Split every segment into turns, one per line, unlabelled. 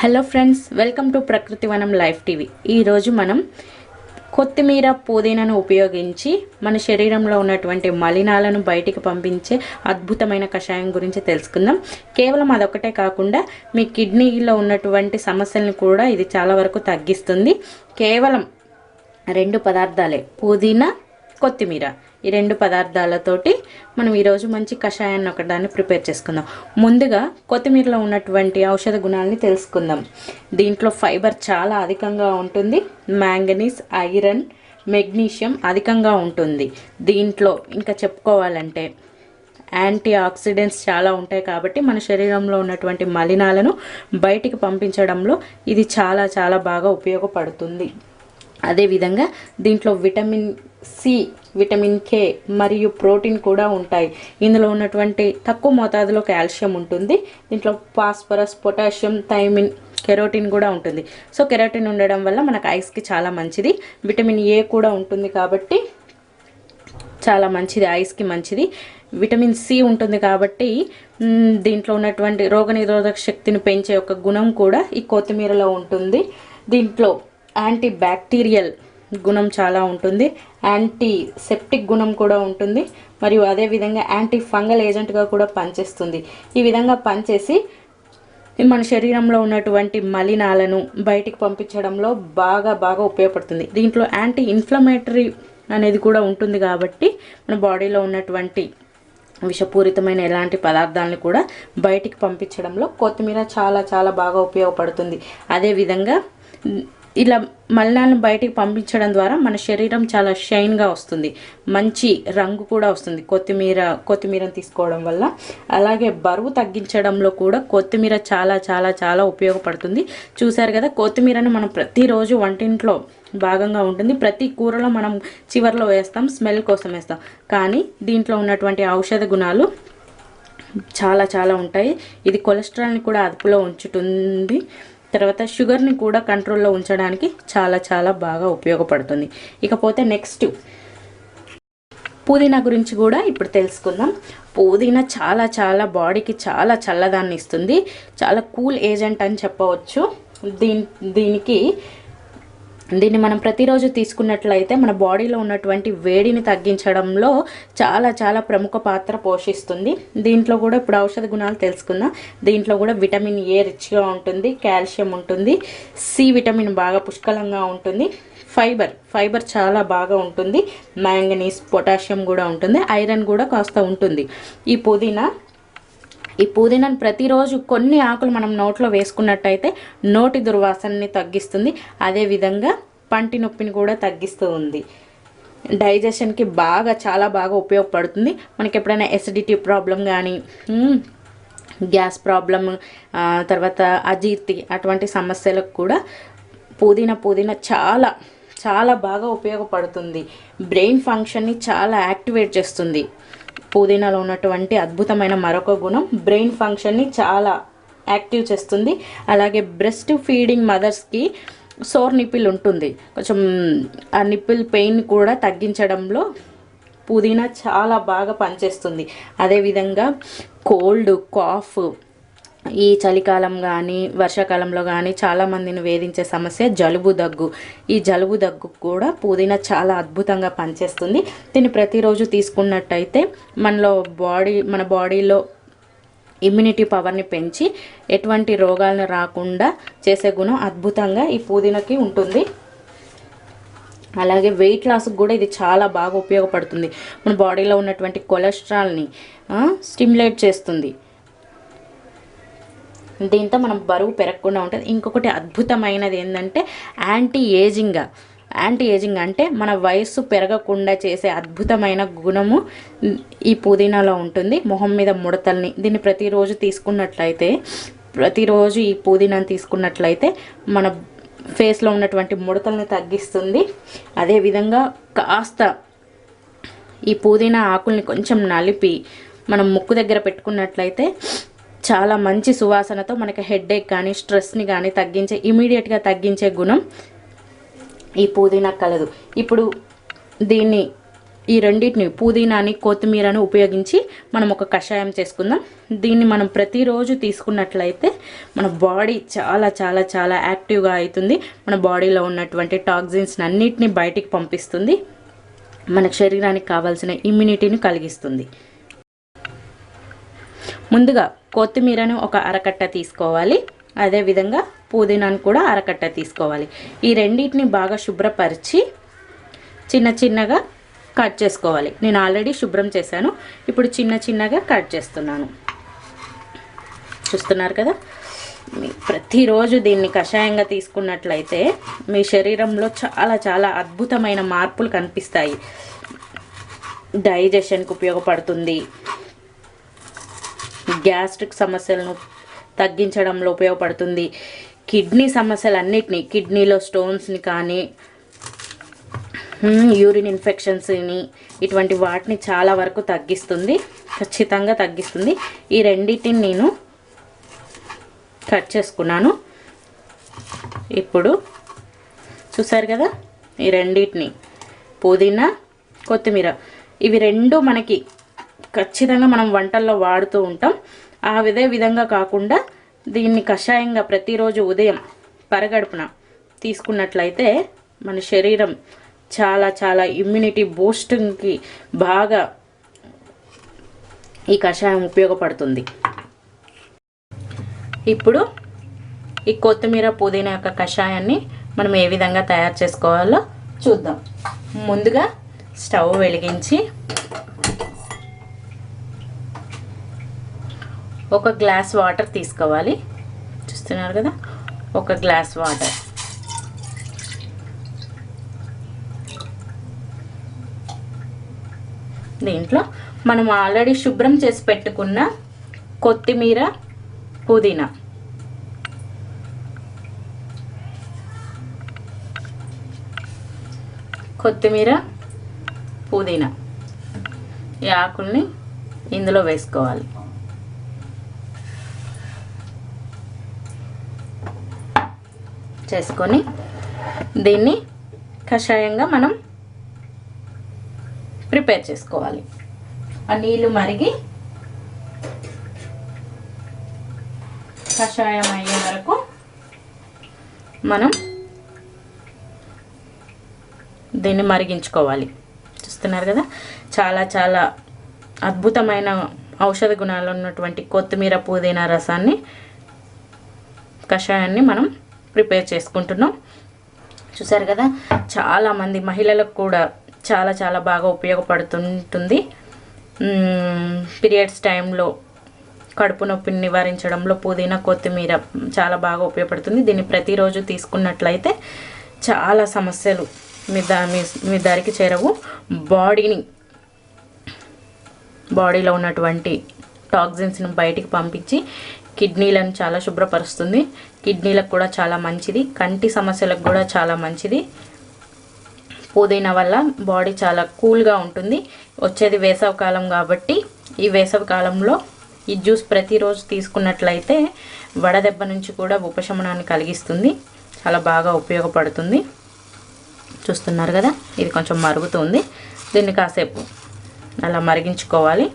Hello friends, welcome to Prakritivanam Life TV. ఈరోజు మనం కొత్తిమీర పుదీనాను ఉపయోగించి మన శరీరంలో ఉన్నటువంటి మలినాలను బయటికి పంపించే అద్భుతమైన కషాయం గురించి తెలుసుకుందాం. కేవలం అదొకటే కాకుండా మీ కిడ్నీలో ఉన్నటువంటి సమస్యలను కూడా ఇది చాలా వరకు తగ్గిస్తుంది. కేవలం 2 పదార్థాలే, పుదీనా, కొత్తిమీర. ఈ 2 పదార్థాలతోటి మనం ఈరోజు మంచి కషాయాన్ని ఒకదాన్ని ప్రిపేర్ చేసుకుందాం. ముందుగా కొత్తిమీరలో ఉన్నటువంటి ఔషధ గుణాలని తెలుసుకుందాం. దీంట్లో ఫైబర్ చాలా అధికంగా ఉంటుంది. మ్యాంగనీస్, ఐరన్, మెగ్నీషియం అధికంగా ఉంటుంది. దీంట్లో ఇంకా చెప్పుకోవాలంటే యాంటీ ఆక్సిడెంట్స్ చాలా ఉంటాయి కాబట్టి మన శరీరంలో ఉన్నటువంటి మలినాలను బయటికి పంపించడంలో ఇది చాలా చాలా బాగా ఉపయోగపడుతుంది. అదేవిధంగా దీంట్లో విటమిన్ సి, విటమిన్ కే మరియు ప్రోటీన్ కూడా ఉంటాయి. ఇందులో ఉన్నటువంటి తక్కువ మోతాదులో కాల్షియం ఉంటుంది. దీంట్లో ఫాస్ఫరస్, పొటాషియం, థైమిన్, కెరోటిన్ కూడా ఉంటుంది. సో కెరోటిన్ ఉండడం వల్ల మనకు ఐస్కి చాలా మంచిది. విటమిన్ ఏ కూడా ఉంటుంది కాబట్టి చాలా మంచిది, ఐస్కి మంచిది. విటమిన్ సి ఉంటుంది కాబట్టి దీంట్లో ఉన్నటువంటి రోగనిరోధక శక్తిని పెంచే ఒక గుణం కూడా ఈ కొత్తిమీరలో ఉంటుంది. దీంట్లో యాంటీ బ్యాక్టీరియల్ గుణం చాలా ఉంటుంది. యాంటీ సెప్టిక్ గుణం కూడా ఉంటుంది. మరియు అదేవిధంగా యాంటీ ఫంగల్ ఏజెంట్గా కూడా పనిచేస్తుంది. ఈ విధంగా పనిచేసి మన శరీరంలో ఉన్నటువంటి మలినాలను బయటికి పంపించడంలో బాగా ఉపయోగపడుతుంది. దీంట్లో యాంటీ ఇన్ఫ్లమేటరీ అనేది కూడా ఉంటుంది కాబట్టి మన బాడీలో ఉన్నటువంటి విషపూరితమైన ఎలాంటి పదార్థాలను కూడా బయటికి పంపించడంలో కొత్తిమీర చాలా చాలా బాగా ఉపయోగపడుతుంది. అదేవిధంగా ఇలా మలినాలను బయటికి పంపించడం ద్వారా మన శరీరం చాలా షైన్గా వస్తుంది, మంచి రంగు కూడా వస్తుంది కొత్తిమీరను తీసుకోవడం వల్ల. అలాగే బరువు తగ్గించడంలో కూడా కొత్తిమీర చాలా చాలా చాలా ఉపయోగపడుతుంది. చూసారు కదా, కొత్తిమీరను మనం ప్రతిరోజు వంటింట్లో భాగంగా ఉంటుంది. ప్రతి కూరలో మనం చివర్లో వేస్తాం, స్మెల్ కోసం వేస్తాం. కానీ దీంట్లో ఉన్నటువంటి ఔషధ గుణాలు చాలా చాలా ఉంటాయి. ఇది కొలెస్ట్రాల్ని కూడా అదుపులో ఉంచుతుంది. తర్వాత షుగర్ని కూడా కంట్రోల్లో ఉంచడానికి చాలా చాలా బాగా ఉపయోగపడుతుంది. ఇకపోతే నెక్స్ట్ పుదీనా గురించి కూడా ఇప్పుడు తెలుసుకుందాం. పుదీనా చాలా చాలా బాడీకి చాలా చల్లదాన్ని ఇస్తుంది. చాలా కూల్ ఏజెంట్ అని చెప్పవచ్చు. దీన్ని మనం ప్రతిరోజు తీసుకున్నట్లయితే మన బాడీలో ఉన్నటువంటి వేడిని తగ్గించడంలో చాలా చాలా ప్రముఖ పాత్ర పోషిస్తుంది. దీంట్లో కూడా ఇప్పుడు ఔషధ గుణాలు తెలుసుకుందాం. దీంట్లో కూడా విటమిన్ ఏ రిచ్గా ఉంటుంది, కాల్షియం ఉంటుంది, సి విటమిన్ బాగా పుష్కలంగా ఉంటుంది, ఫైబర్ చాలా బాగా ఉంటుంది, మ్యాంగనీస్, పొటాషియం కూడా ఉంటుంది, ఐరన్ కూడా కాస్త ఉంటుంది. ఈ పుదీనాను ప్రతిరోజు కొన్ని ఆకులు మనం నోట్లో వేసుకున్నట్టయితే నోటి దుర్వాసనని తగ్గిస్తుంది. అదేవిధంగా పంటి నొప్పిని కూడా తగ్గిస్తూ ఉంది. డైజెషన్కి చాలా బాగా ఉపయోగపడుతుంది. మనకి ఎప్పుడైనా ఎసిడిటీ ప్రాబ్లం కానీ, గ్యాస్ ప్రాబ్లం, తర్వాత అజీర్తి అటువంటి సమస్యలకు కూడా పుదీనా చాలా చాలా బాగా ఉపయోగపడుతుంది. బ్రెయిన్ ఫంక్షన్ని చాలా యాక్టివేట్ చేస్తుంది. పుదీనాలో ఉన్నటువంటి అద్భుతమైన మరొక గుణం బ్రెయిన్ ఫంక్షన్ని చాలా యాక్టివ్ చేస్తుంది. అలాగే బ్రెస్ట్ ఫీడింగ్ మదర్స్కి సోర్ నిపిల్ ఉంటుంది, కొంచెం ఆ నిపిల్ పెయిన్ కూడా తగ్గించడంలో పుదీనా చాలా బాగా పనిచేస్తుంది. అదేవిధంగా కోల్డ్, కాఫ్, ఈ చలికాలం కానీ వర్షాకాలంలో కానీ చాలామందిని వేధించే సమస్య జలుబు దగ్గు. ఈ జలుబు దగ్గు కూడా పుదీనా చాలా అద్భుతంగా పనిచేస్తుంది. దీన్ని ప్రతిరోజు తీసుకున్నట్టయితే మన బాడీలో ఇమ్యూనిటీ పవర్ని పెంచి ఎటువంటి రోగాలను రాకుండా చేసే గుణం అద్భుతంగా ఈ పుదీనాకి ఉంటుంది. అలాగే వెయిట్ లాస్కి కూడా ఇది చాలా బాగా ఉపయోగపడుతుంది. మన బాడీలో ఉన్నటువంటి కొలెస్ట్రాల్ని స్టిమ్యులేట్ చేస్తుంది. దీంతో మనం బరువు పెరగకుండా ఉంటుంది. ఇంకొకటి అద్భుతమైనది ఏంటంటే యాంటీ ఏజింగ్ అంటే మన వయస్సు పెరగకుండా చేసే అద్భుతమైన గుణము ఈ పుదీనాలో ఉంటుంది. మొహం మీద ముడతల్ని దీన్ని ప్రతిరోజు ఈ పుదీనాను తీసుకున్నట్లయితే మన ఫేస్లో ఉన్నటువంటి ముడతల్ని తగ్గిస్తుంది. అదేవిధంగా కాస్త ఈ పుదీనా ఆకుల్ని కొంచెం నలిపి మనం ముక్కు దగ్గర పెట్టుకున్నట్లయితే చాలా మంచి సువాసనతో మనకి హెడేక్ కానీ స్ట్రెస్ని కానీ ఇమీడియట్గా తగ్గించే గుణం ఈ పుదీనా కలదు. ఇప్పుడు దీన్ని ఈ రెండింటిని పుదీనాని కొత్తిమీరను ఉపయోగించి మనం ఒక కషాయం చేసుకుందాం. దీన్ని మనం ప్రతిరోజు తీసుకున్నట్లయితే మన బాడీ చాలా చాలా చాలా యాక్టివ్గా అవుతుంది. మన బాడీలో ఉన్నటువంటి టాక్సిన్స్ అన్నిటిని బయటికి పంపిస్తుంది. మన శరీరానికి కావాల్సిన ఇమ్యూనిటీని కలిగిస్తుంది. ముందుగా కొత్తిమీరను ఒక అరకట్ట తీసుకోవాలి. అదేవిధంగా పుదీనాను కూడా అరకట్ట తీసుకోవాలి. ఈ రెండింటిని బాగా శుభ్రపరిచి చిన్న చిన్నగా కట్ చేసుకోవాలి. నేను ఆల్రెడీ శుభ్రం చేశాను. ఇప్పుడు చిన్న చిన్నగా కట్ చేస్తున్నాను. చూస్తున్నారు కదా. ప్రతిరోజు దీన్ని కషాయంగా తీసుకున్నట్లయితే మీ శరీరంలో చాలా చాలా అద్భుతమైన మార్పులు కనిపిస్తాయి. డైజెషన్కి ఉపయోగపడుతుంది. గ్యాస్ట్రిక్ సమస్యలను తగ్గించడంలో ఉపయోగపడుతుంది. కిడ్నీ సమస్యలన్నిటినీ, కిడ్నీలో స్టోన్స్ని కానీ యూరిన్ ఇన్ఫెక్షన్స్ని ఇటువంటి వాటిని చాలా వరకు తగ్గిస్తుంది. ఖచ్చితంగా తగ్గిస్తుంది. ఈ రెండింటిని నేను కట్ చేసుకున్నాను. ఇప్పుడు చూసారు కదా, ఈ రెండింటిని పుదీనా కొత్తిమీర ఇవి రెండు మనకి ఖచ్చితంగా మనం వంటల్లో వాడుతూ ఉంటాం. అదే విధంగా కాకుండా దీన్ని కషాయంగా ప్రతిరోజు ఉదయం పరగడుపున తీసుకున్నట్లయితే మన శరీరం చాలా చాలా ఇమ్యూనిటీ బూస్టింగ్కి బాగా ఈ కషాయం ఉపయోగపడుతుంది. ఇప్పుడు ఈ కొత్తిమీర పుదీనా యొక్క కషాయాన్ని మనం ఏ విధంగా తయారు చేసుకోవాలో చూద్దాం. ముందుగా స్టవ్ వెలిగించి ఒక గ్లాస్ వాటర్ తీసుకోవాలి. చూస్తున్నారు కదా, ఒక గ్లాస్ వాటర్. దీంట్లో మనం ఆల్రెడీ శుభ్రం చేసి పెట్టుకున్న కొత్తిమీర పుదీనా, ఈ ఆకుల్ని ఇందులో వేసుకోవాలి. చేసుకొని దీన్ని కషాయంగా మనం ప్రిపేర్ చేసుకోవాలి. ఆ నీళ్ళు మరిగి కషాయం అయ్యే వరకు మనం దీన్ని మరిగించుకోవాలి. చూస్తున్నారు కదా, చాలా చాలా అద్భుతమైన ఔషధ గుణాలు ఉన్నటువంటి కొత్తిమీర పుదీనా రసాన్ని, కషాయాన్ని మనం ప్రిపేర్ చేసుకుంటున్నాం. చూసారు కదా, చాలామంది మహిళలకు కూడా చాలా చాలా బాగా ఉపయోగపడుతుంటుంది. పీరియడ్స్ టైంలో కడుపు నొప్పిని నివారించడంలో పుదీనా కొత్తిమీర చాలా బాగా ఉపయోగపడుతుంది. దీన్ని ప్రతిరోజు తీసుకున్నట్లయితే చాలా సమస్యలు మీ దారికి చేరవు. బాడీలో ఉన్నటువంటి టాక్సిన్స్ని బయటికి పంపించి కిడ్నీలను చాలా శుభ్రపరుస్తుంది. కిడ్నీలకు కూడా చాలా మంచిది. కంటి సమస్యలకు కూడా చాలా మంచిది. పుదీనా వల్ల బాడీ చాలా కూల్గా ఉంటుంది. వచ్చేది వేసవికాలం కాబట్టి ఈ వేసవికాలంలో ఈ జ్యూస్ ప్రతిరోజు తీసుకున్నట్లయితే వడదెబ్బ నుంచి కూడా ఉపశమనాన్ని కలిగిస్తుంది. చాలా బాగా ఉపయోగపడుతుంది. చూస్తున్నారు కదా, ఇది కొంచెం మరుగుతుంది. దీన్ని కాసేపు అలా మరిగించుకోవాలి.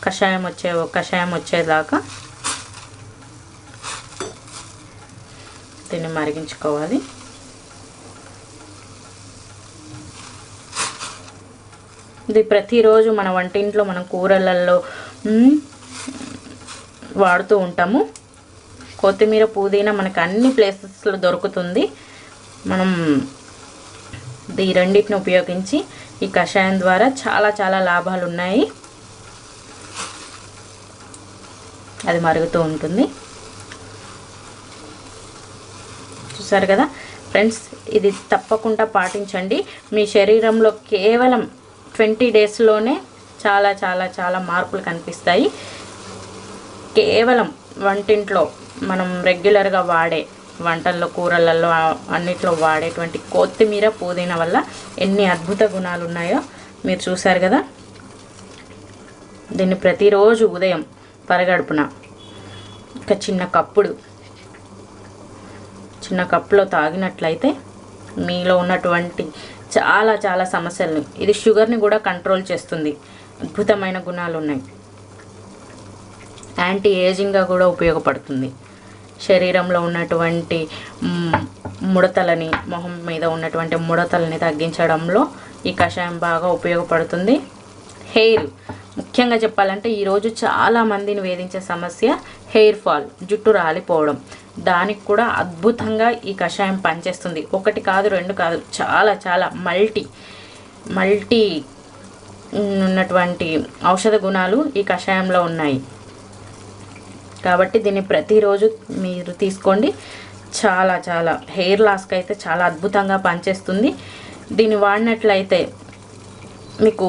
కషాయం వచ్చేదాకా దీన్ని మరిగించుకోవాలి. ఇది ప్రతిరోజు మన వంటింట్లో మనం కూరలలో వాడుతూ ఉంటాము. కొత్తిమీర పుదీనా మనకు అన్ని ప్లేసెస్లో దొరుకుతుంది. మనం ఈ రెండింటిని ఉపయోగించి ఈ కషాయం ద్వారా చాలా చాలా లాభాలు ఉన్నాయి. అది మరుగుతూ ఉంటుంది. చూసారు కదా ఫ్రెండ్స్, ఇది తప్పకుండా పాటించండి. మీ శరీరంలో కేవలం 20 డేస్లోనే చాలా చాలా చాలా మార్పులు కనిపిస్తాయి. కేవలం వంటింట్లో మనం రెగ్యులర్గా వాడే వంటల్లో, కూరలలో అన్నిట్లో వాడేటువంటి కొత్తిమీర పుదీనా వల్ల ఎన్ని అద్భుత గుణాలు ఉన్నాయో మీరు చూసారు కదా. దీన్ని ప్రతిరోజు ఉదయం పరగడుపున ఒక చిన్న కప్పులో తాగినట్లయితే మీలో ఉన్నటువంటి చాలా చాలా సమస్యలను, ఇది షుగర్ని కూడా కంట్రోల్ చేస్తుంది. అద్భుతమైన గుణాలు ఉన్నాయి. యాంటీ ఏజింగ్గా కూడా ఉపయోగపడుతుంది. శరీరంలో ఉన్నటువంటి ముడతలని, మొహం మీద ఉన్నటువంటి ముడతలని తగ్గించడంలో ఈ కషాయం బాగా ఉపయోగపడుతుంది. హెయిర్, ముఖ్యంగా చెప్పాలంటే ఈరోజు చాలామందిని వేధించే సమస్య హెయిర్ ఫాల్, జుట్టు రాలిపోవడం. దానికి కూడా అద్భుతంగా ఈ కషాయం పనిచేస్తుంది. ఒకటి కాదు, రెండు కాదు, చాలా చాలా మల్టీ ఉన్నటువంటి ఔషధ గుణాలు ఈ కషాయంలో ఉన్నాయి. కాబట్టి దీన్ని ప్రతిరోజు మీరు తీసుకోండి. చాలా చాలా హెయిర్ లాస్కి అయితే చాలా అద్భుతంగా పనిచేస్తుంది. దీన్ని వాడినట్లయితే మీకు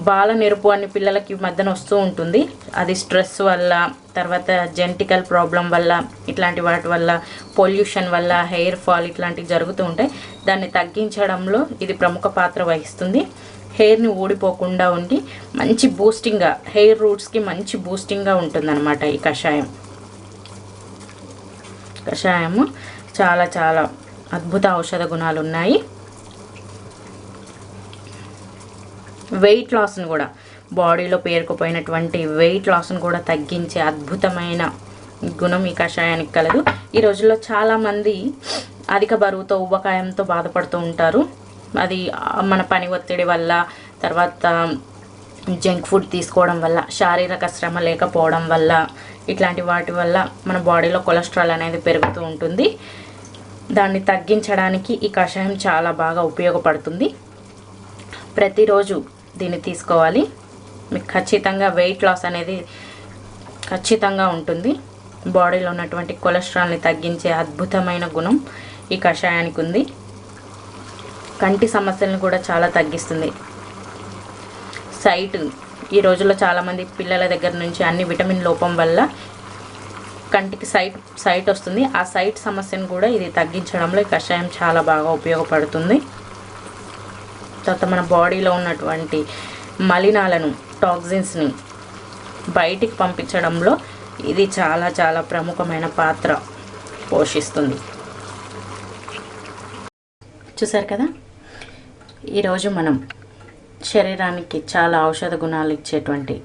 బాల నెరుపు అని పిల్లలకి మధ్యన వస్తూ ఉంటుంది. అది స్ట్రెస్ వల్ల, తర్వాత జెనెటికల్ ప్రాబ్లం వల్ల, ఇట్లాంటి వాటి వల్ల, పొల్యూషన్ వల్ల హెయిర్ ఫాల్ ఇట్లాంటివి జరుగుతూ ఉంటాయి. దాన్ని తగ్గించడంలో ఇది ప్రముఖ పాత్ర వహిస్తుంది. హెయిర్ని ఊడిపోకుండా ఉండి మంచి బూస్టింగ్గా, హెయిర్ రూట్స్కి మంచి బూస్టింగ్గా ఉంటుందన్నమాట ఈ కషాయము. చాలా చాలా అద్భుత ఔషధ గుణాలు ఉన్నాయి. వెయిట్ లాస్ని కూడా, బాడీలో పేరుకుపోయినటువంటి వెయిట్ లాస్ని కూడా తగ్గించే అద్భుతమైన గుణం ఈ కషాయానికి కలదు. ఈ రోజుల్లో చాలామంది అధిక బరువుతో, ఉబ్బకాయంతో బాధపడుతూ ఉంటారు. అది మన పని ఒత్తిడి వల్ల, తర్వాత జంక్ ఫుడ్ తీసుకోవడం వల్ల, శారీరక శ్రమ లేకపోవడం వల్ల, ఇట్లాంటి వాటి వల్ల మన బాడీలో కొలెస్ట్రాల్ అనేది పెరుగుతూ ఉంటుంది. దాన్ని తగ్గించడానికి ఈ కషాయం చాలా బాగా ఉపయోగపడుతుంది. ప్రతిరోజు దీన్ని తీసుకోవాలి. మీకు ఖచ్చితంగా వెయిట్ లాస్ అనేది ఖచ్చితంగా ఉంటుంది. బాడీలో ఉన్నటువంటి కొలెస్ట్రాల్ని తగ్గించే అద్భుతమైన గుణం ఈ కషాయానికి ఉంది. కంటి సమస్యలను కూడా చాలా తగ్గిస్తుంది. సైట్, ఈ రోజుల్లో చాలామంది పిల్లల దగ్గర నుంచి అన్ని విటమిన్ లోపం వల్ల కంటికి సైట్ వస్తుంది. ఆ సైట్ సమస్యను కూడా ఇది తగ్గించడంలో ఈ కషాయం చాలా బాగా ఉపయోగపడుతుంది. తర్వాత మన బాడీలో ఉన్నటువంటి మలినాలను, టాక్సిన్స్ని బయటికి పంపించడంలో ఇది చాలా చాలా ప్రముఖమైన పాత్ర పోషిస్తుంది. చూసారు కదా, ఈరోజు మనం శరీరానికి చాలా ఔషధ గుణాలు ఇచ్చేటువంటి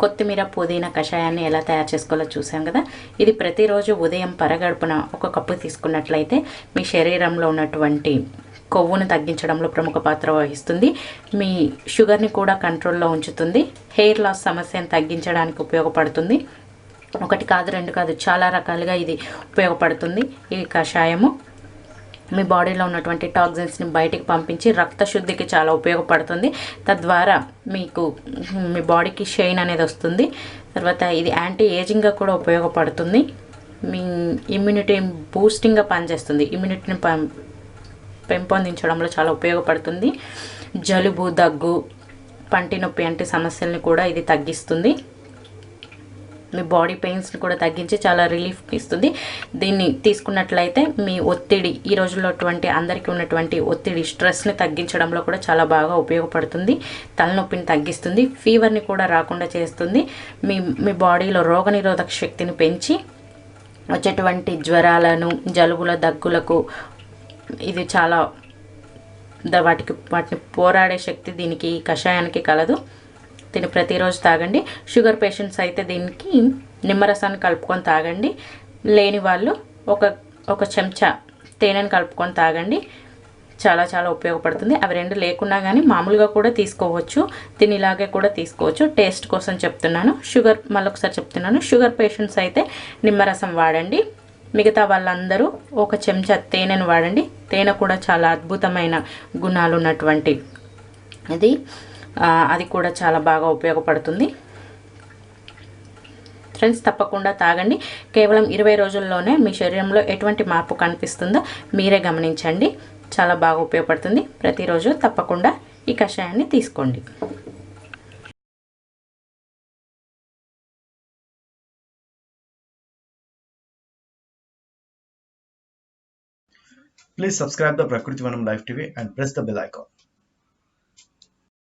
కొత్తిమీర పుదీనా కషాయాన్ని ఎలా తయారు చేసుకోవాలో చూసాం కదా. ఇది ప్రతిరోజు ఉదయం పరగడుపున ఒక కప్పు తీసుకున్నట్లయితే మీ శరీరంలో ఉన్నటువంటి కొవ్వును తగ్గించడంలో ప్రముఖ పాత్ర వహిస్తుంది. మీ షుగర్ని కూడా కంట్రోల్లో ఉంచుతుంది. హెయిర్ లాస్ సమస్యను తగ్గించడానికి ఉపయోగపడుతుంది. ఒకటి కాదు, రెండు కాదు, చాలా రకాలుగా ఇది ఉపయోగపడుతుంది. ఈ కషాయము మీ బాడీలో ఉన్నటువంటి టాక్సిన్స్ని బయటికి పంపించి రక్త శుద్ధికి చాలా ఉపయోగపడుతుంది. తద్వారా మీకు మీ బాడీకి షైన్ అనేది వస్తుంది. తర్వాత ఇది యాంటీ ఏజింగ్గా కూడా ఉపయోగపడుతుంది. మీ ఇమ్యూనిటీ బూస్టింగ్గా పనిచేస్తుంది. ఇమ్యూనిటీని పెంపొందించడంలో చాలా ఉపయోగపడుతుంది. జలుబు, దగ్గు, పంటి నొప్పి వంటి సమస్యల్ని కూడా ఇది తగ్గిస్తుంది. మీ బాడీ పెయిన్స్ని కూడా తగ్గించి చాలా రిలీఫ్ ఇస్తుంది. దీన్ని తీసుకున్నట్లయితే మీ ఒత్తిడి, ఈ రోజుల్లో అందరికీ ఉన్నటువంటి ఒత్తిడి, స్ట్రెస్ని తగ్గించడంలో కూడా చాలా బాగా ఉపయోగపడుతుంది. తలనొప్పిని తగ్గిస్తుంది. ఫీవర్ని కూడా రాకుండా చేస్తుంది. మీ బాడీలో రోగనిరోధక శక్తిని పెంచి వచ్చేటువంటి జ్వరాలను, జలుబుల, దగ్గులకు ఇది చాలా వాటిని పోరాడే శక్తి దీనికి, కషాయానికి కలదు. దీన్ని ప్రతిరోజు తాగండి. షుగర్ పేషెంట్స్ అయితే దీనికి నిమ్మరసాన్ని కలుపుకొని తాగండి. లేని వాళ్ళు ఒక చెంచా తేనెను కలుపుకొని తాగండి. చాలా చాలా ఉపయోగపడుతుంది. అవి రెండు లేకున్నా కానీ మామూలుగా కూడా తీసుకోవచ్చు. దీన్ని ఇలాగే కూడా తీసుకోవచ్చు. టేస్ట్ కోసం చెప్తున్నాను. మళ్ళొకసారి చెప్తున్నాను, షుగర్ పేషెంట్స్ అయితే నిమ్మరసం వాడండి. మిగతా వాళ్ళందరూ ఒక చెంచా తేనెను వాడండి. తేనె కూడా చాలా అద్భుతమైన గుణాలు ఉన్నటువంటి అది కూడా చాలా బాగా ఉపయోగపడుతుంది. ఫ్రెండ్స్, తప్పకుండా తాగండి. కేవలం 20 రోజుల్లోనే మీ శరీరంలో ఎటువంటి మార్పు కనిపిస్తుందో మీరే గమనించండి. చాలా బాగా ఉపయోగపడుతుంది. ప్రతిరోజు తప్పకుండా ఈ కషాయాన్ని తీసుకోండి.
Please subscribe the Prakruthivanam Live TV and press the bell icon.